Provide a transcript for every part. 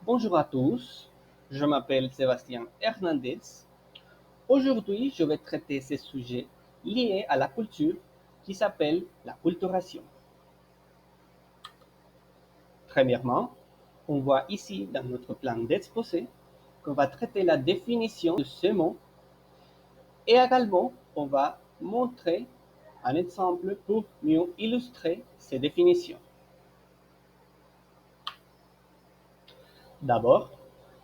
Bonjour à tous, je m'appelle Sébastien Hernandez. Aujourd'hui, je vais traiter ces sujets liés à la culture qui s'appelle la culturation. Premièrement, on voit ici dans notre plan d'exposé qu'on va traiter la définition de ce mot et également on va montrer un exemple pour mieux illustrer ces définitions. D'abord,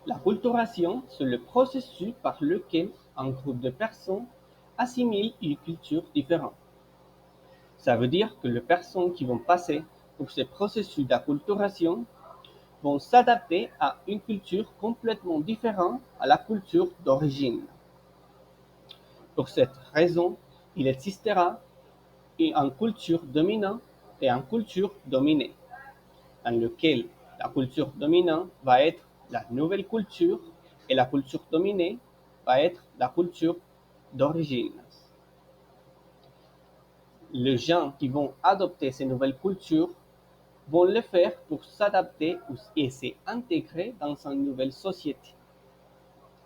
la culturation, c'est le processus par lequel un groupe de personnes assimile une culture différente. Ça veut dire que les personnes qui vont passer pour ce processus d'acculturation vont s'adapter à une culture complètement différente à la culture d'origine. Pour cette raison, il existera une culture dominante et une culture dominée, dans lequel la culture dominante va être la nouvelle culture et la culture dominée va être la culture d'origine. Les gens qui vont adopter ces nouvelles cultures vont le faire pour s'adapter et s'intégrer dans une nouvelle société.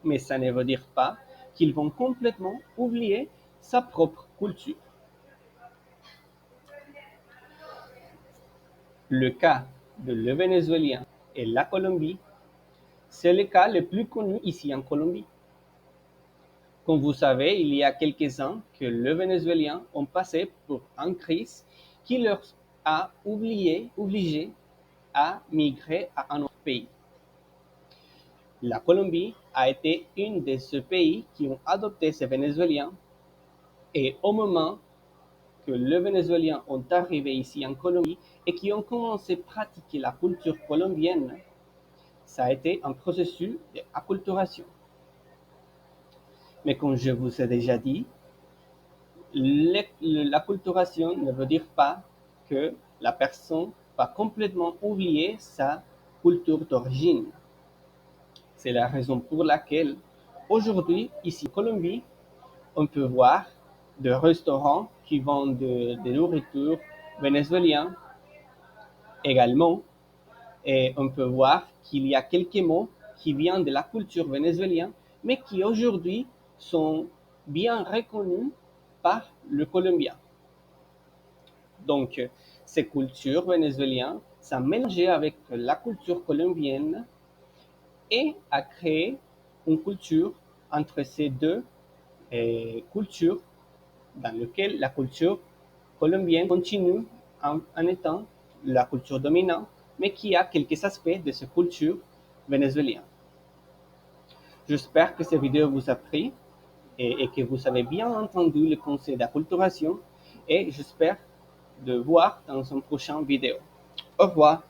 Mais ça ne veut dire pas qu'ils vont complètement oublier sa propre culture. Le cas de le Vénézuélien et la Colombie, c'est le cas le plus connu ici en Colombie. Comme vous savez, il y a quelques ans que les Vénézuéliens ont passé pour une crise qui leur a obligé à migrer à un autre pays. La Colombie a été un de ces pays qui ont adopté ces Vénézuéliens et au moment que les Vénézuéliens ont arrivé ici en Colombie et qui ont commencé à pratiquer la culture colombienne, ça a été un processus d'acculturation. Mais comme je vous ai déjà dit, l'acculturation ne veut dire pas que la personne va complètement oublier sa culture d'origine. C'est la raison pour laquelle aujourd'hui, ici en Colombie, on peut voir des restaurants qui vendent de nourriture vénézuélienne également. Et on peut voir qu'il y a quelques mots qui viennent de la culture vénézuélienne, mais qui aujourd'hui sont bien reconnus par le Colombien. Donc, ces cultures vénézuéliennes sont mélangées avec la culture colombienne et a créé une culture entre ces deux cultures dans laquelle la culture colombienne continue en étant la culture dominante, mais qui a quelques aspects de cette culture vénézuélienne. J'espère que cette vidéo vous a plu et que vous avez bien entendu le concept d'acculturation et j'espère de voir dans une prochaine vidéo. Au revoir.